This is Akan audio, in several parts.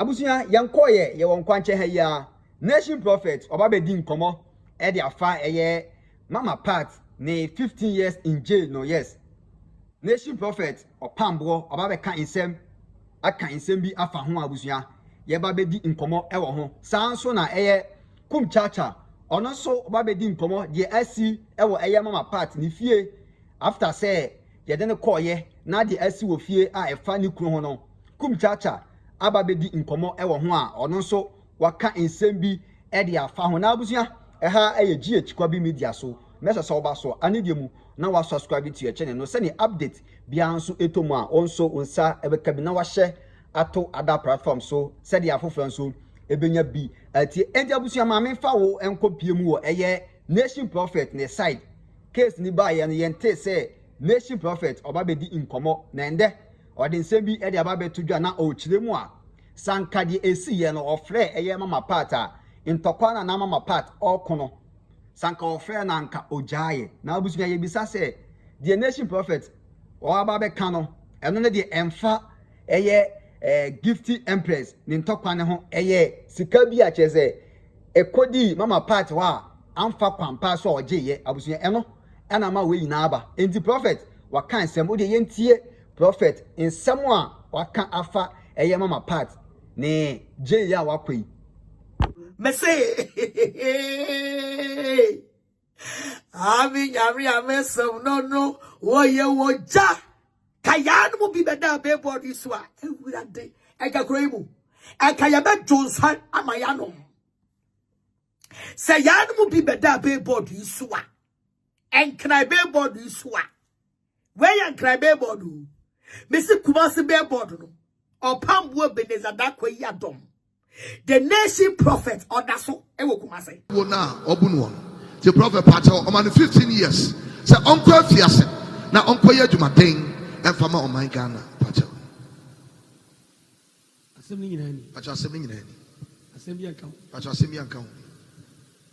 abusuya yankoye ye won kwanche ha ya nation prophet obabedi nkomo e de afa eye mama part ne 15 years in jail no yes nation prophet Opambour obabeka insem aka insem bi afa ho abusuya ye babedi nkomo e wo ho sanso na eye Kumchacha ono so obabedi nkomo de asi e wo eye mama part ni fie after say ye de ne koye na de asi wo fie a efa ni kunu ho no Kumchacha ababedi nkomo ewo ho a ono nso waka ensem bi e de afa ho na abusia ha eye GH bi media so mesa so ba so anede mu na wa subscribe to your channel no se ni update bia nso etomu a onso onsa ebeka bi na wa share ato other platform so se de afofo nso ebenya bi ati enti abusia ma me fa wo enkopie mu wo eye nation prophet ne side case ni ba ye no yente se nation prophet obabedi nkomo na ende odi nsem bi e de ababeto dwa na o kiremu a sanka de esi ye no ofre eye mama part a ntokwa na mama part okono sanka ofre na nka ojaye na abusunya ye bisa se the nation prophet o ababeka no eno ne de emfa eye gifty empress ni ntokwa ne ho eye sika bi a cheze ekodi mama part wa amfa kwampa so ojeye abusunya eno ana ma we nyina aba enti prophet waka nsem o de yentie prophet nsem a waka afa eye mama part ne je ya wakoi me say ami nyari amesem no wo ye wo ja kayan mu bi beda be body so a ewurade ega kroimu akaya be jonsan amayanom se yan mu bi beda be body so a enkrai be body so a we yan krai be body me se kumase be body no Opambour benezada kwa yadom. The nation prophet odaso ewo kumase. Wona obunu won. The prophet pato o man 15 years. Say onko afiase na onko ye adwumaden emfama o man Ghana pato. Asɛm ni nyina ni. Pato asɛm ni nyina ni. Asɛm bi anka. Pato asɛm bi anka.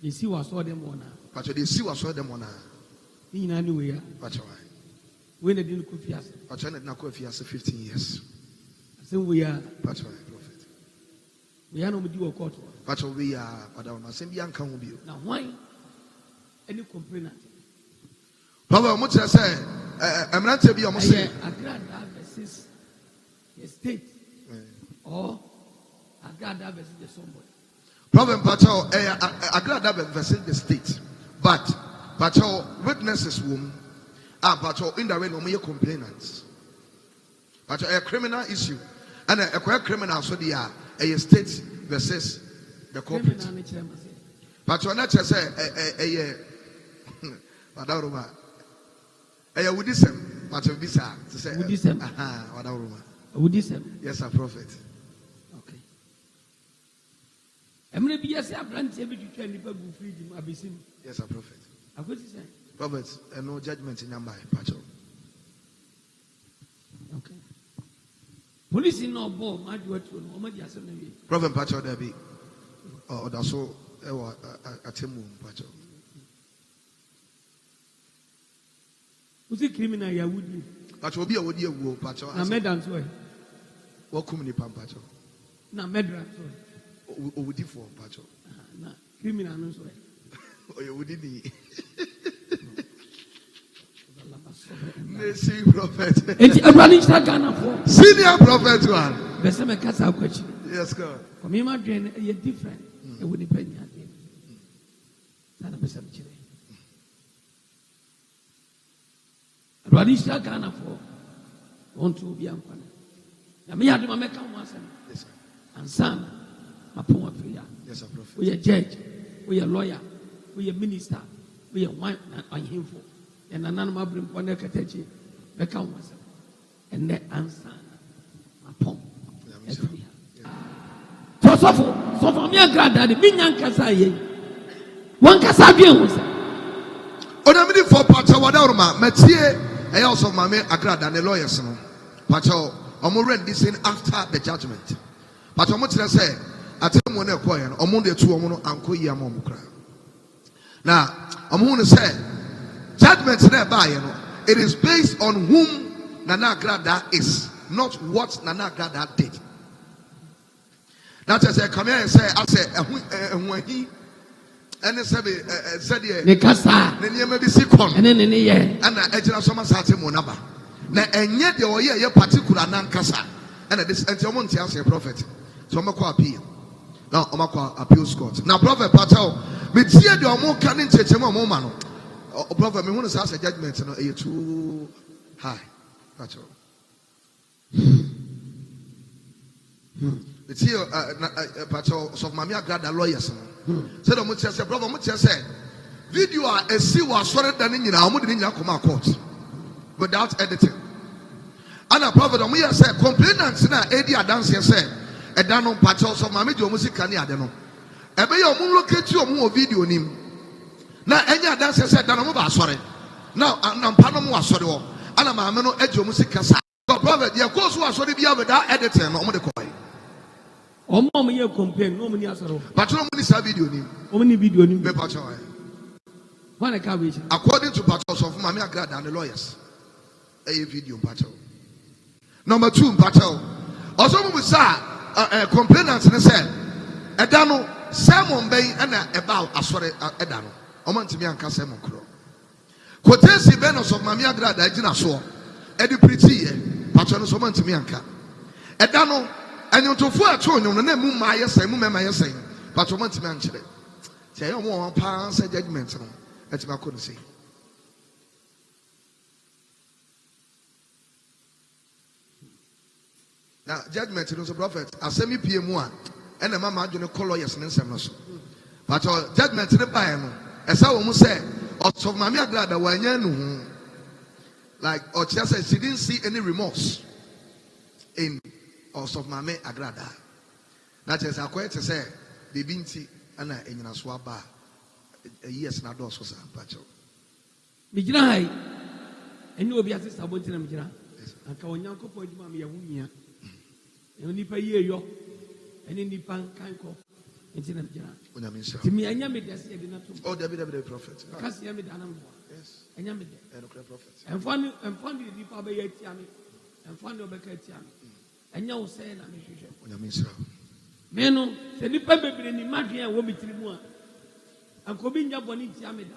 Ye si wa so dem wona. Pato de si wa so dem wona. Ni nyina ni we ya. Pato why? We na din ko fiase. Pato na ko afiase 15 years. Asɛm we ya. Pato why prophet? We ya no mudi wo court. Pato we ya pada na asɛm bi anka ho bi. Na why any complainant? Baba mo tell say emrante bi o mo say Agradaa versus the state or Agradaa versus the somebody. Problem pato Agradaa versus the state, but pato witnesses wom pato in the way no more complainants. Pato a criminal issue and a criminal so they are a state versus the corporate. Pato na say Wadaruma. Woodism, but of this to say Woodism. Wadaruma. Woodism. Yes, sir, prophet. Okay. I'm going to be a brand able to try to free him. Abisim. Yes, sir, prophet. I could say. Prophet, no judgment in number, Pacho. Okay. Police in no ball, my word to no more. Prophet Pacho, there be. Oh, that's so. A Timu, Pacho. Who's a criminal? Ya would you? But will be a wood year war, Pacho. Na medans way. What community Pacho? Na medran way. Would you for Pacho? Na criminal no way. Oh, you wouldn't need. Mercy, prophet. It's a running Ghana for Senior prophet one. the same casa question. Yes, God. For me, my drain is different. It would depend on you. Sana pesa mchire. Running Ghana for want to be uncon. Na me had to make a master. Yes, sir. And son, my poor prayer. Yes, sir, prophet. We are judge, we are lawyer, we are minister, we are one on him for. And another my bring one category, the count was. And the answer, my pump. So for me, Agradaa, the Minyan Kasaye, one Kasabian was. Onamidi for Pacho Wadaruma, Metier, I also Mame Agradaa, the lawyers. Pacho, I'm read this in after the judgment. Pacho Mutra say, I tell one acquire, Omunde two Omono Anko Yamokra. Now, I'm going to say, judgment nearby, it is based on whom Nana Agradaa is, not what Nana Agradaa did. That is a come here and say, I say, when he and said, ne kasa then you may be sick on, ene ne ye and I tell some sat him monaba. Now, and yet, the year particular non kasa, and this and your monte as a prophet. So, I'm a appeal. Now, I'm a appeal court. Now, Prophet Patel, me tear the more canning church, a moment. Prophet, me want to ask a judgment, and you're too high. That's all. It's here, Patel, so Mammy Agradaa lawyers. Said, I'm going to say, brother, I'm going to say, video a see was sorry than in our mood in Yakoma court without editing. And a prophet, we have said, complainants in our area dance here said, a dano Patel, so Mammy, your music can I don't know. A bay of moon look at your more video name. Now, any dancer said, Danamo, sorry. Now, I'm Panama, sorry, and I'm a no edge of music. But brother, your course was sorry be without editing on the coin. o mo me ye complain no me ni asoro But no money sa video ni. o me ni video ni Me Patel. wana ka we According to Patel of Mammy Agradaa and the lawyers, a video Patel. Number 2, Patel. Also, we saw complainants and said, Edano, Simon Bay and about a sorry Edano. Oman me and Casemon Crow. Quotesi Benos of Mammy Agradaa, Dina saw Eddie Pretty, Patel Oman to me and Cap. Edano, and you to four tone on the name Maya say, Mumma saying, but Oman to me and Chile. Say, I want pounds and judgment. That's what I couldn't say. Now, judgment is a prophet. I send me PM1 and the mama do not call lawyers and some. But judgment to the Bible, as I almost said, or so Mammy Agradaa, when you like, or just said she didn't see any remorse in also Mammy Agradaa. That is, I quite to say, the binti and in a swaba. Yes, na do so sa pacho. Mijira hai eni obi ase sabonti na mijira anka onyankopɔ adwuma me yahumia eni pa ye yo eni nipa kan ko enti na mijira Onyamisha. ti mi anya me dase de na to Oh, the prophet. kasi ya me da na mo Yes. anya me de And the prophet. enfan de nipa ba ye tia me enfan de obeka tia me anya wo sɛ na me hwehwɛ Onyamisha. me no sɛ nipa bebre ni madwen a wo mitiri mu a ankobi nya boni tia me da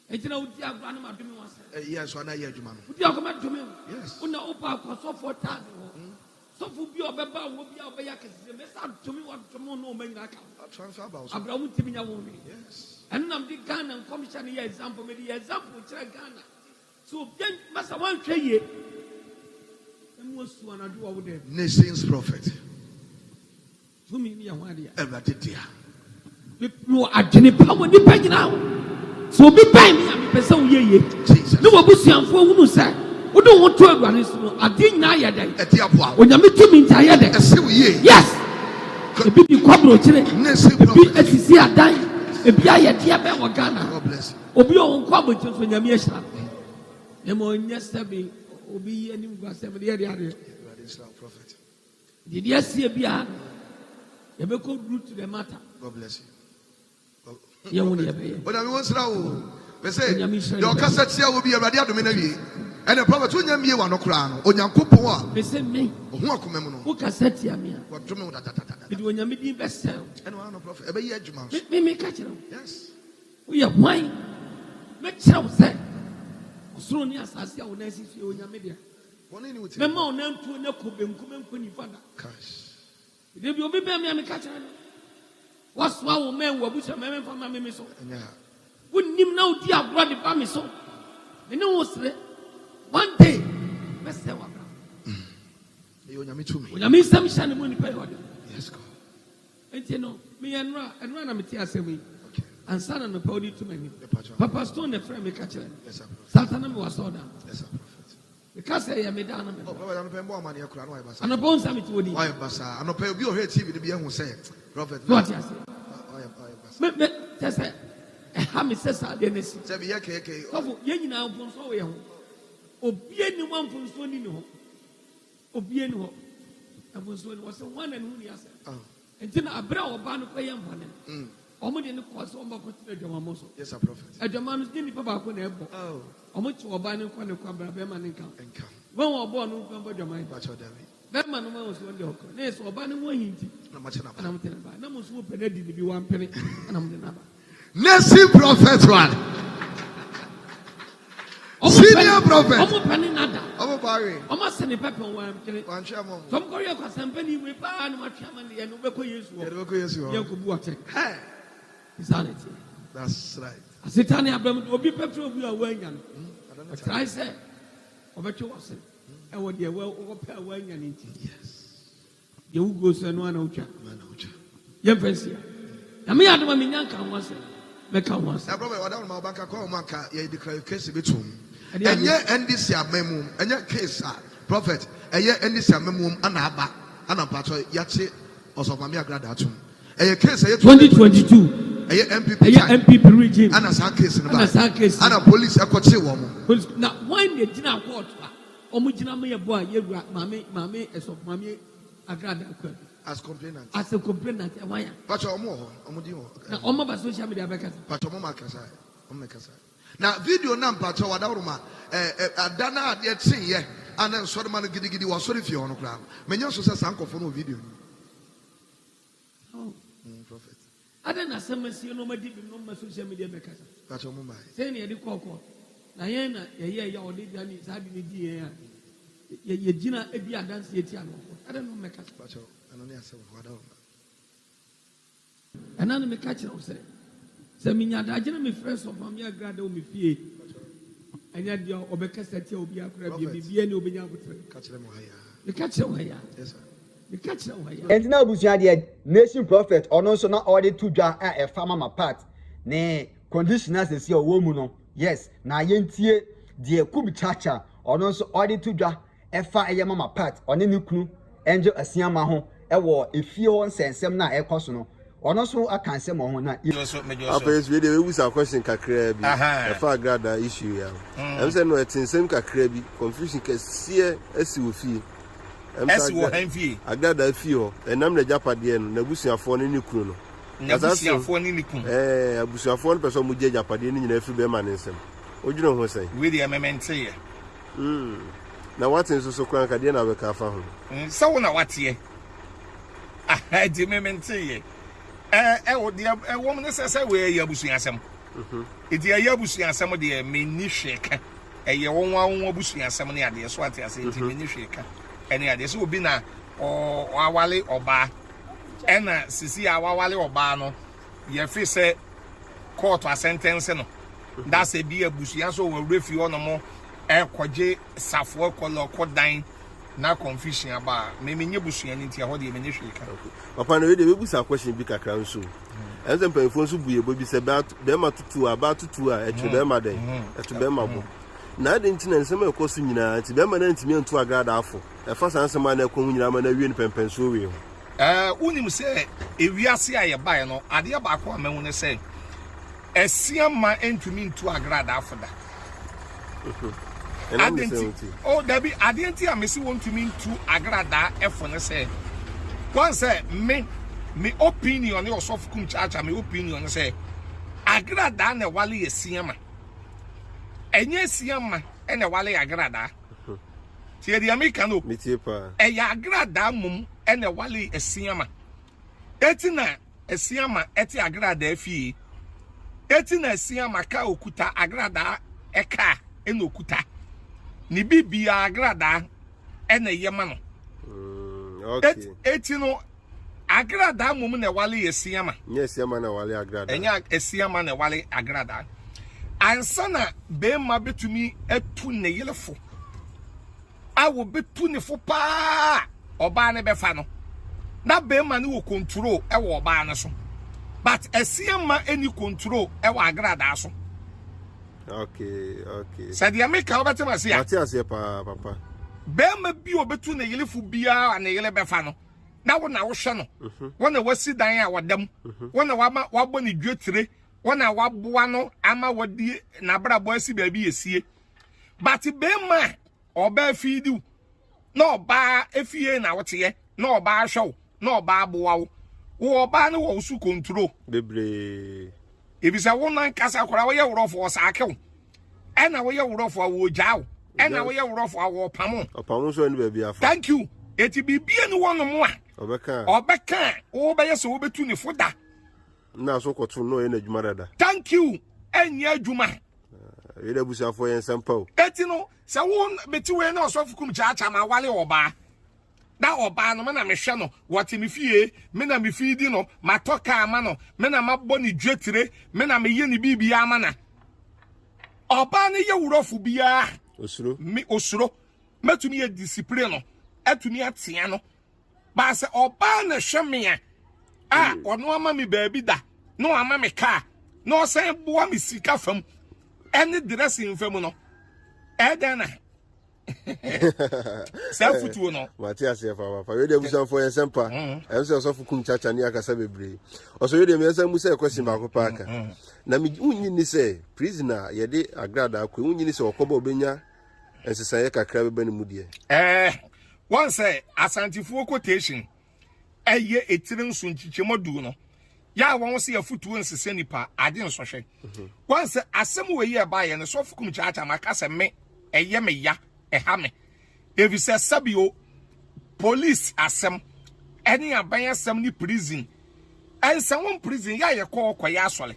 etina uti agba no madome wase Yes, one year, Jumano. uti akoma dome Yes. una opa akwa so 4000 ho so fu bi obeba wo bi obeya kese me sa dome wa dome no manyina aka Transfer about. abramu timi nya wo me Yes. and nam di Ghana and commission here example me the example kire Ghana so bien masa wan hwe ye emu osu anadu wo de Nations prophet. tumi ni ya ho ade Everybody dear. no adwene pa wo ni pa nyina so obi ban mi am pese wo ye Jesus. no wabusuanfo hunu sɛ wode wo to aduane so no ade nya ayɛ dɛn Etiapua. onyame tumi nta ayɛ dɛn Ese wo ye. yes ebi di kwabro kyire Nation ebi prophet. asisi adan ebi ayɛ deɛ bɛ wɔ Ghana God bless you. obi ɔwɔ kwabro kyire so nyame ahyira emo nyɛ sɛbi obi yi anim gua sɛbi deɛ deɛ Everybody prophet. deɛ asie bia yɛbɛkɔ root to the matter God bless you. yɛ wo ne yɛbɛyɛ Onyami won sra wo. Me say, Onyamisha. your cassette here will be everybody adome na wie. And the prophet unyamie wa no kra no. Onyankopon pese me a ohu akomam no. wo kasa tia me a What dome wo da. mede onyame din bɛsɛw And one no prophet. Ebe ye adwuma. me ka kyerɛ wo Yes. woyɛ hwan mɛkyerɛ wo sɛ ɔsoro ne asase a wo nan sisi onyame deɛ One ni wuti. mɛma wo nan tuo ne kɔ benkum nkɔ nifa da Cash. de bi obi bɛn me a meka kyerɛ no wasoa wo mɛn wɔ abusua mɛmɛ mfa ma me so Enya. wonnim na wodi agorɔ de ba me so me ne wo sere one day bɛsɛ wabra E onyame tumi. onyame nsɛm hyɛ ne mu nipa yɛ ɔde Yes God. enti no meyɛ nnora na mete asɛm yi Okay. ansa na nɔpa wode tu m'anim The patron. papa stone ne frɛ me ka kyerɛ Yes sir. sata na mewɔ sɔɔda Yes sir prophet. meka sɛ ɛyɛ meda na Oh meba prophet anu pe mbo amane akura no ayebasa. anɔpa nsa mete wɔ ni Why basa? Anu pe obi o hear TV de bi ehun say prophet. na ɔte ase Why basa? me kyɛ sɛ ɛha me sɛ saa deɛ no si Say bi ye keke. sɔfo yɛn nyinaa mfonso wɔ yɛn ho obie ni wa mfonso ni ne ho obie ni hɔ mfonso ni wɔ sɛ wɔn na ne ho ni asɛ Oh. nti na abere a ɔbaa no kɔyɛ mbɔne ɔmo de ne kɔ sɛ ɔmo akɔtena adwamamɔ so Yes sir prophet. adwama no ne nipa baako na ɛbɔ Oh. ɔmo kye ɔbaa ne nkɔ ne kɔ abira bɛrima ne nka Enka. wɔn wɔ ɔbɔɔ no nkɔ mbɔ adwama yi Pacho David. Bema no was one day. Yes, or banning one hinty. And I'm telling you, no more so penny to be 1 penny, and I'm the number. Nesi prophet one. Senior prophet. I'm penny nada. I'm Barry. Almost send a pepper one. One chairman. Some Korea company with pan, my chairman, and Obeko use. Insanity. That's right. I said, Tanya, Abraham will be petrol. We are wearing. I said, Obecho was it. And what you well over wearing an inch. Yes. You go send one out. Yes, yes. I mean, I don't mean Yanka once. Make out once. I probably whatever my bank account, Maka, you declare case between. And yet, and this year, memo, and your case, prophet, and yet, and this year, memo, Anaba, Anapato, Yachi, or so Mamia Gradatum. And your case, 2022. MPP regime. And a case, and a police, a coach woman. Now, why did you not watch? Omujina me boy, you mammy, as of mammy, Agradaa. As complainant. As a complainant, why? But your more, Omudio. Oma by social media, but Omoma Casai. Now, video number, Tawadorma, Dana, yet say, yeah, and then Solomon Giddy was sorry for you on the ground. Many also says uncle for no video. Oh, prophet. I don't know some see no more deep in no social media because that's your mumbai. Say near the cocoa. Diana, yeah, or did Danny, having dear. Ye Gina, a beer dance yet. I don't know, make us, but I don't know what. And I'm a catcher of say. Seminia, I didn't be first of my Agradaa me fee. And yet your Obeka said you'll be a crab, you'll be any obedient. Catch them away. The catcher away. Yes, sir. The catcher away. And now, Busia, nation prophet, or no, so not already to jar a farmer part. Nay, conditioners is your woman. Yes, na yentie, dear Kumchacha, or no, so already to jar a fire mama part, or any clue, angel a siama home, a war, if you want sense, some na a personal. Or also, I can't say more. After video, we was a question Kakrabi, a far Agradaa issue. I'm saying, no, it's in same Kakrabi, confusion, see, SUV. Agradaa feel, and I'm the Japadian, Nabusia phone in Ukruno. Nabusia phone in Ukruno. Abusia phone person with Japadian in every beman in some. What do you know what say? With the amendment say. Now, what is so crank at the end of a car for him? So, what ye? I didn't say. A woman says, I wear Yabusiasam. It's a Yabusiasam of the mini shaker. A young one Wabusiasam, the idea, Swati, I say, mini shaker. And the idea would be now, or Awali or Bar. And Sisi Awali or Bano. Your face said, court or sentence. That's a beer Busiaso will refuse no more. Air Quaje, Safwa, Color, Codine. Now confusion about maybe you bush and into your body ministry. Upon the way, we was a question big a crown soon. And then pay for be a baby about them at 2 about 2 at Chibema day at Chibema. Now the internet some of course in Chibema and to me to Agradaa for a first answer man a coming and a win Pennsylvania. Unim say if we are see a buy no, I dear back one man when say a Siama entry mean to Agradaa for that. Oh, Debbie, I didn't hear me see want to mean to Agradaa F1 say. One say, me opinion, your soft Kumchacha, my opinion say, Agradaa and a wali is Siama. And yes, Siama and a wali Agradaa. See the American, a Agradaa mum and a wali is Siama. Etina, a Siama, eti Agradaa fee. Etina, Siama ka okuta Agradaa eka en okuta. Ni bibi Agradaa ene yemano. Okay. Etino Agradaa mum ne wali esiama. Yes, yama na wali Agradaa. Enya esiama ne wali Agradaa. Ansana be ma betumi etu ne yelefo. Awo betu ne fo pa. Oba ne befa no. Na be ma ne wo control e wo oba ne so. But esiama any control e wo Agradaa so. Okay. Said the American Obatima say, Papa. Bema bi obetu na yelefu bia na yele befa no. Na wo na wo hwe no. Wo na wasi dan a wadam. Wo na wabɔ ne dwetire. Wo na waboa no ama wadi na brabo asi ba bi esie. But bema oba fiidu. Na oba efie na wote na oba hwe na oba aboa wo. Wo oba ne wo su control. Bebre. If a woman casa for our rough or sackle, and our rough or jaw, and our rough or pamo. Thank you. eti bibie no wono mo a obeka wo be yeso wo betu ne foda na so koto no ye na adwuma dada thank you enya adwuma ye da busuafo ye nsɛmpa o eti no se wo beti we na osofu Kumchacha ma wale oba da oba no me na mehwe no wote me fie me na me fie di no matoka ama no me na mabɔ ne dwetire me na me ye ne bibia ama na oba ne ye wurofo bia osuro metumi ye discipline no atumi atia no ba se oba na hweme a ono ama me baabi da no ama me ka no say boa me sika fam any dressing fam no edana self-futu no Matias ya papa we dey busan for yensempa em say osofu Kumchacha ni akasa bebre oso we dey me ensem mu say question ba ko paaka na me unyi ni say prisoner ye de Agradaa akwa unyi ni say okoba obenya ensesaye kakra be bani mu de one say asantifuo quotation eye etirin so nchichemodu no ya won say afutuo nsese nipa ade nsohwe one say asem we ye ba ye no sofu Kumchacha makasa me eye me ya ehame if you say sabio police asem any aban asem ni prison and someone prison ya ye call kwaya asole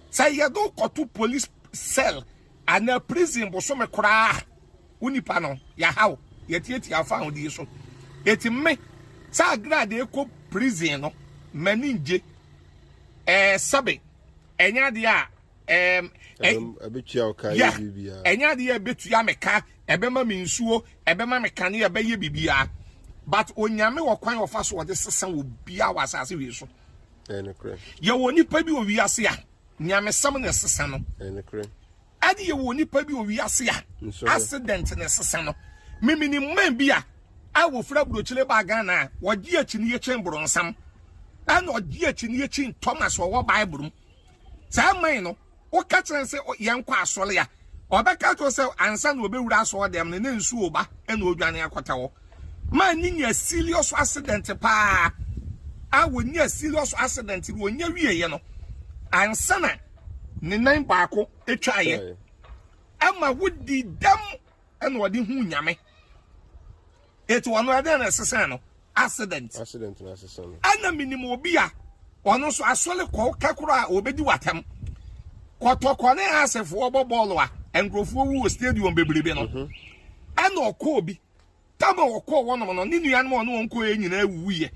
say ye do kotu police cell and a prison bo so me kra unipa no ya hawo ye tieti afa hodi so eti me sa Agradaa ko prison no maninje sabe enya de a abetua okai bibia enya de abetua meka ebema me nsuo ebema me kane ebeye bibia but onyame wo kwan ofa so de sesan wo bia wasase wi so ye woni pa bi owi ase a nyame sam na sesan no ade ye woni pa bi owi ase a accident na sesan no mimini man bia a wo fra brochile ba Ghana wo gi akini ye chembro nsam ana ogi akini ye chin Thomas wo Bible sa man no o ka kire se yenkwa asole ya obeka to se ansa na obewura aso dem ne nsu oba ena odwane akota wo man nya serious accident pa a wonya serious accident wonya wieye no ansa na ne nan baako etwaye ama wodi dam ena wodi hu nyame eto ono ade na sesan no accident na sesan ana minimo obi a ono so asole ko kakoro a obedi watam kotokone asefo obobolo a engrofo wu stadium bebrebe no ana okobi tama okọ wono no ni nuanom ono onko enyina wuye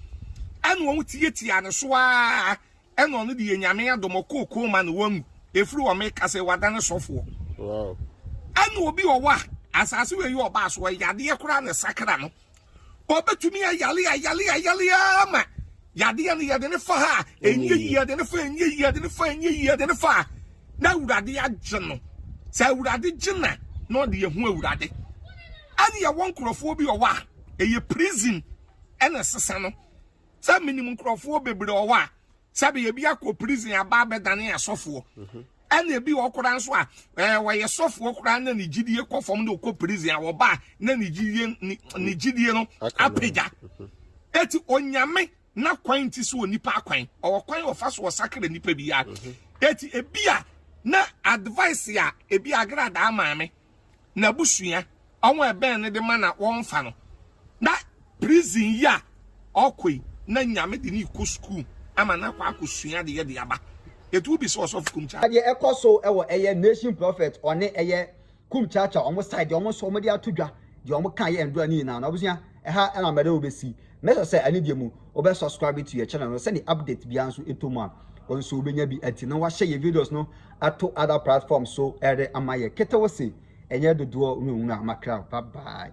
ana won tietia ne so a ana ono de nyame adomoko ko ma no wangu efuru wo me kase wadane sofo wow ana obi owa asase we yi oba so yade kura ne sakra no obetumi ayale ama yade ne fa ha enye yade ne fa na urade ageno sa urade gina no de yehu urade ani ya won krofo bi owa eye prison ena sesa no sa minimum krofo bebre owa sa be ye bi akọ prison aba bedane asofo ena bi okora nso a we sofo okora na ni gidie kofom na okọ prison a wo ba na ni gidie no apega eti onyame na kwan ti so onipa kwan o kwan ofa so sakre nipa bi ya eti ebia na advice ya ebi Agradaa maame na busua onwe ben ne de mana wonfa no na prison ya okoi na nyame de ni ko school ama na kwa akosua de ye de aba etu bi so of Kumchacha ade ekoso ewo eye nation prophet one eye Kumchacha omo side omo so omo de atodwa de omo kan ye endo ani na obusua eha na mede obesi mese say ani de mu obe subscribe to your channel no send the update bia nso etoma onso obenya bi ati na wa share your videos no ato other platforms so ere amaye kete wo se enye dodo nwunwa makra bye bye.